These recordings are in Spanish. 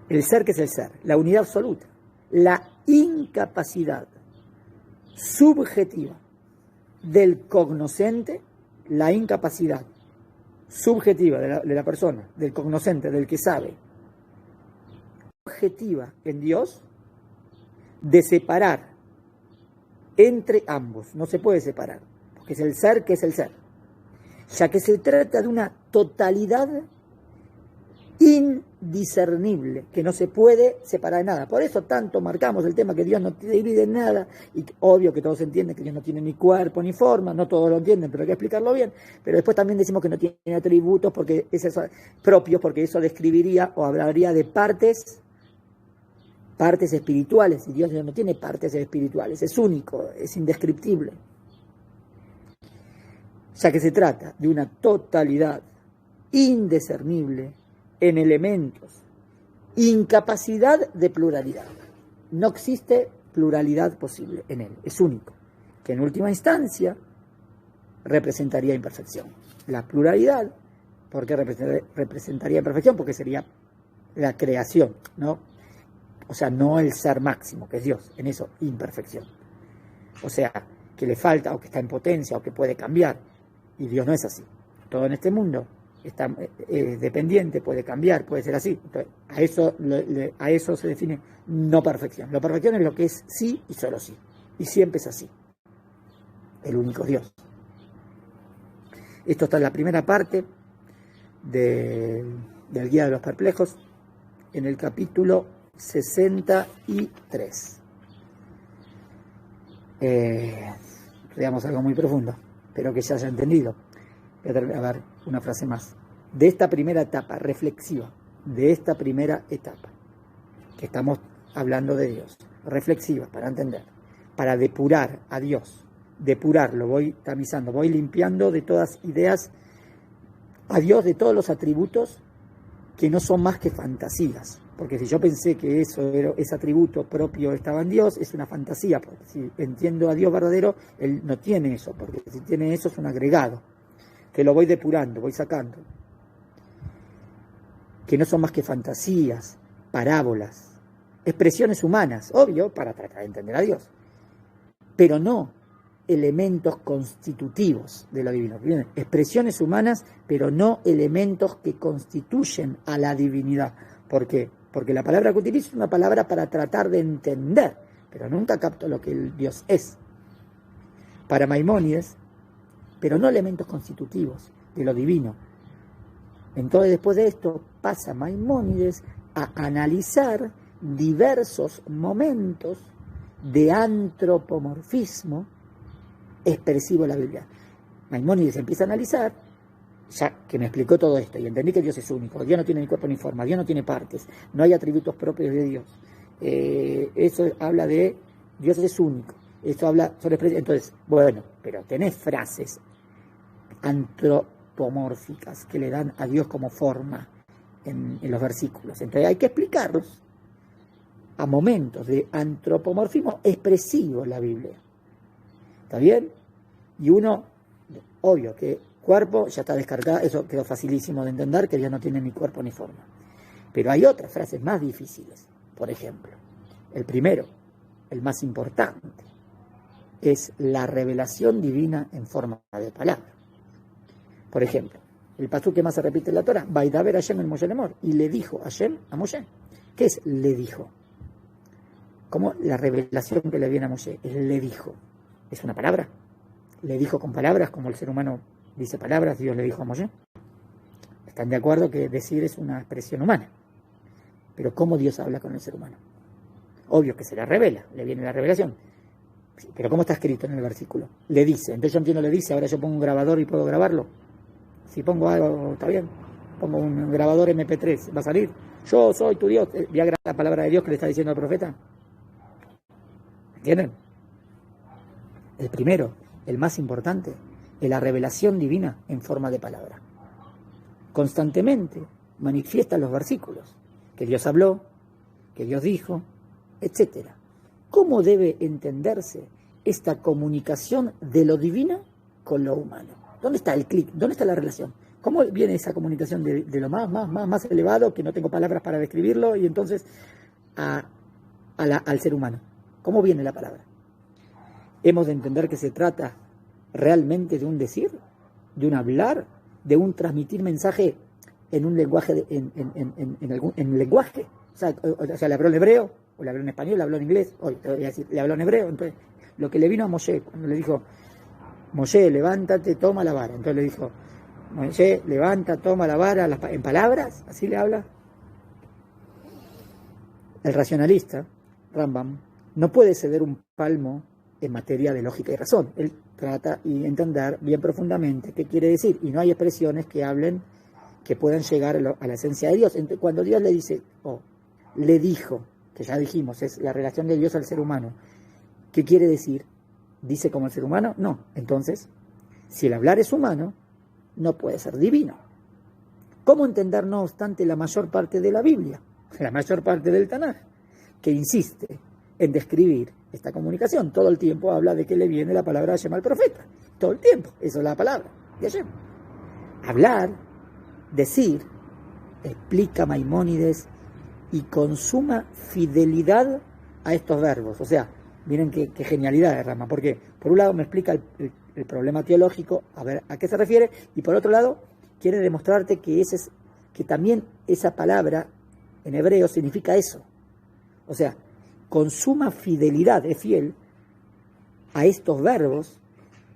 El ser, que es el ser, la unidad absoluta, la incapacidad subjetiva del cognoscente, la incapacidad subjetiva de la persona, del cognoscente, del que sabe, objetiva en Dios, de separar entre ambos. No se puede separar, porque es el ser que es el ser, ya que se trata de una totalidad indiscernible, que no se puede separar de nada. Por eso tanto marcamos el tema que Dios no divide en nada, y obvio que todos entienden que Dios no tiene ni cuerpo ni forma, no todos lo entienden, pero hay que explicarlo bien. Pero después también decimos que no tiene atributos porque propios, porque eso describiría o hablaría de partes espirituales, y Dios no tiene partes espirituales, es único, es indescriptible. Ya que se trata de una totalidad indiscernible en elementos, incapacidad de pluralidad. No existe pluralidad posible en él, es único, que en última instancia representaría imperfección. La pluralidad, ¿por qué representaría imperfección? Porque sería la creación, ¿no? O sea, no el ser máximo, que es Dios, en eso, imperfección. O sea, que le falta, o que está en potencia, o que puede cambiar, y Dios no es así. Todo en este mundo está dependiente, puede cambiar, puede ser así. Entonces, a eso se define no perfección. La perfección es lo que es sí y solo sí. Y siempre es así. El único Dios. Esto está en la primera parte del Guía de los Perplejos, en el capítulo 63. Veamos algo muy profundo, espero que se haya entendido. Voy a ver una frase más. De esta primera etapa reflexiva, de esta primera etapa, que estamos hablando de Dios, reflexiva, para entender, para depurar a Dios, depurarlo, voy tamizando, voy limpiando de todas ideas a Dios, de todos los atributos que no son más que fantasías. Porque si yo pensé que ese atributo propio estaba en Dios, es una fantasía, porque si entiendo a Dios verdadero, Él no tiene eso, porque si tiene eso es un agregado, que lo voy depurando, voy sacando, que no son más que fantasías, parábolas, expresiones humanas, obvio, para tratar de entender a Dios, pero no elementos constitutivos de lo divino. Expresiones humanas, pero no elementos que constituyen a la divinidad. ¿Por qué? Porque la palabra que utilizo es una palabra para tratar de entender, pero nunca capto lo que el Dios es. Para Maimónides, pero no elementos constitutivos de lo divino. Entonces, después de esto, pasa Maimónides a analizar diversos momentos de antropomorfismo expresivo en la Biblia. Maimónides empieza a analizar, ya que me explicó todo esto y entendí que Dios es único, Dios no tiene ni cuerpo ni forma, Dios no tiene partes, no hay atributos propios de Dios. Eso habla de Dios es único. Esto habla sobre expresiones. Entonces, bueno, pero tenés frases antropomórficas que le dan a Dios como forma en los versículos. Entonces hay que explicarlos a momentos de antropomorfismo expresivo en la Biblia. ¿Está bien? Y uno, obvio que cuerpo ya está descargado, eso quedó facilísimo de entender, que Dios no tiene ni cuerpo ni forma. Pero hay otras frases más difíciles. Por ejemplo, el primero, el más importante, es la revelación divina en forma de palabra. Por ejemplo, el pasú que más se repite en la Torah, Vaidaber Hashem el Moshe Lemor, y le dijo Hashem a Moshe. ¿Qué es le dijo? ¿Cómo la revelación que le viene a Moshe? Le dijo. ¿Es una palabra? ¿Le dijo con palabras como el ser humano dice palabras? Dios le dijo a Moshe. ¿Están de acuerdo que decir es una expresión humana? Pero ¿cómo Dios habla con el ser humano? Obvio que se la revela, le viene la revelación. Sí, pero ¿cómo está escrito en el versículo? Le dice. Entonces yo entiendo le dice, ahora yo pongo un grabador y puedo grabarlo. Si pongo algo, está bien. Pongo un grabador MP3, ¿va a salir? Yo soy tu Dios. ¿Voy a grabar la palabra de Dios que le está diciendo al profeta? ¿Entienden? El primero, el más importante, es la revelación divina en forma de palabra. Constantemente manifiesta los versículos, que Dios habló, que Dios dijo, etc. ¿Cómo debe entenderse esta comunicación de lo divino con lo humano? ¿Dónde está el clic? ¿Dónde está la relación? ¿Cómo viene esa comunicación de lo más elevado, que no tengo palabras para describirlo, y entonces al ser humano? ¿Cómo viene la palabra? Hemos de entender que se trata realmente de un decir, de un hablar, de un transmitir mensaje en un lenguaje, en lenguaje. O sea, le habló en hebreo, o le habló en español, le habló en inglés, o te voy a decir, le habló en hebreo. Entonces, lo que le vino a Moshe, cuando le dijo, Moshe, levántate, toma la vara. Entonces le dijo, Moshe, levanta, toma la vara, en palabras, así le habla. El racionalista, Rambam, no puede ceder un palmo en materia de lógica y razón. Él trata y entender bien profundamente qué quiere decir, y no hay expresiones que hablen, que puedan llegar a la esencia de Dios. Entonces, cuando Dios le dice, le dijo, que ya dijimos, es la relación de Dios al ser humano, ¿qué quiere decir? ¿Dice como el ser humano? No. Entonces, si el hablar es humano, no puede ser divino. ¿Cómo entender, no obstante, la mayor parte de la Biblia, la mayor parte del Tanaj, que insiste en describir esta comunicación? Todo el tiempo habla de que le viene la palabra de Hashem al profeta. Todo el tiempo. Eso es la palabra de Hashem. Hablar, decir, explica Maimónides, y con suma fidelidad a estos verbos. O sea, miren qué genialidad de Rama, porque por un lado me explica el problema teológico, a ver a qué se refiere, y por otro lado quiere demostrarte que también esa palabra en hebreo significa eso. O sea, con suma fidelidad, es fiel a estos verbos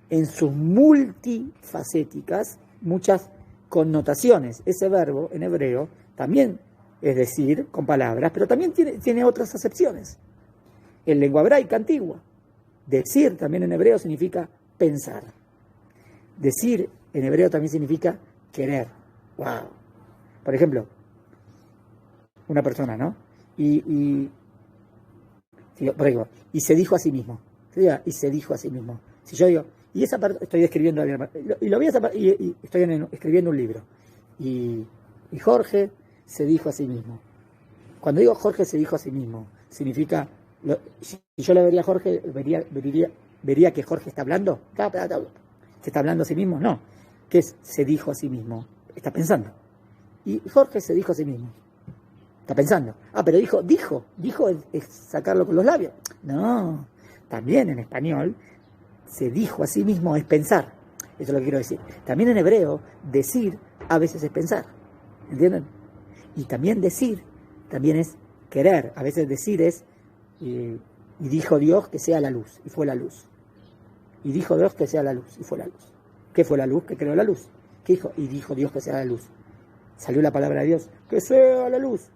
en sus multifacéticas, muchas connotaciones. Ese verbo en hebreo también es decir, con palabras, pero también tiene otras acepciones. En lengua hebraica antigua, decir también en hebreo significa pensar. Decir en hebreo también significa querer. ¡Wow! Por ejemplo, una persona, ¿no? Y se dijo a sí mismo. Y se dijo a sí mismo. Si yo digo, y esa parte estoy escribiendo, y estoy escribiendo un libro. Y Jorge se dijo a sí mismo. Cuando digo Jorge se dijo a sí mismo, significa, si yo le vería a Jorge, vería que Jorge está hablando. ¿Se está hablando a sí mismo? No. ¿Qué es se dijo a sí mismo? Está pensando. Y Jorge se dijo a sí mismo. Está pensando. Pero dijo es sacarlo con los labios. No. También en español, se dijo a sí mismo es pensar. Eso es lo que quiero decir. También en hebreo, decir a veces es pensar. ¿Entienden? Y también decir, también es querer. A veces decir es, y dijo Dios que sea la luz, y fue la luz. Y dijo Dios que sea la luz, y fue la luz. ¿Qué fue la luz? ¿Qué creó la luz? ¿Qué dijo? Y dijo Dios que sea la luz. Salió la palabra de Dios, que sea la luz.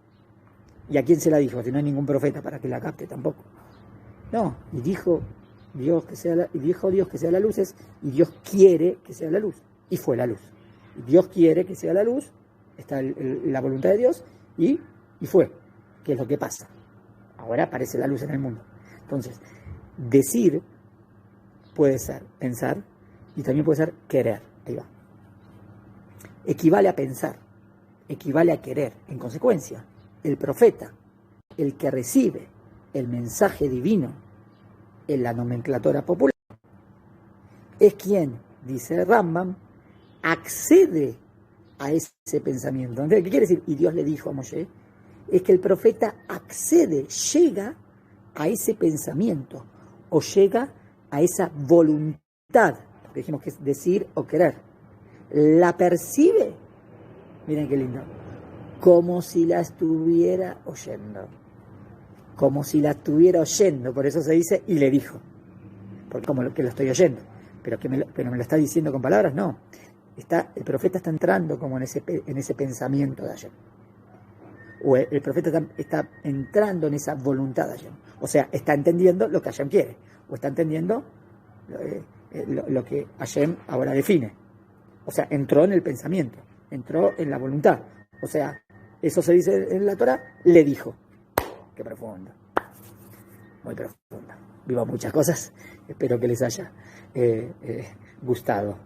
¿Y a quién se la dijo? Si no hay ningún profeta para que la capte tampoco. No, y dijo Dios que sea y dijo Dios que sea la luz, y Dios quiere que sea la luz, y fue la luz. Y Dios quiere que sea la luz, está la voluntad de Dios, y fue, que es lo que pasa. Ahora aparece la luz en el mundo. Entonces, decir puede ser pensar, y también puede ser querer. Ahí va. Equivale a pensar, equivale a querer. En consecuencia, el profeta, el que recibe el mensaje divino en la nomenclatura popular, es quien, dice Rambam, accede a ese pensamiento. Entonces, ¿qué quiere decir? Y Dios le dijo a Moshe, es que el profeta accede, llega a ese pensamiento, o llega a esa voluntad, porque dijimos que es decir o querer. La percibe, miren qué lindo, como si la estuviera oyendo. Como si la estuviera oyendo, por eso se dice, y le dijo. Porque como que lo estoy oyendo, pero me lo está diciendo con palabras, no. El profeta está entrando como en ese pensamiento de Hashem. O el profeta está entrando en esa voluntad de Hashem. O sea, está entendiendo lo que Hashem quiere. O está entendiendo lo que Hashem ahora define. O sea, entró en el pensamiento, entró en la voluntad. O sea, eso se dice en la Torah, le dijo. Qué profunda, muy profunda. Vivo muchas cosas, espero que les haya gustado.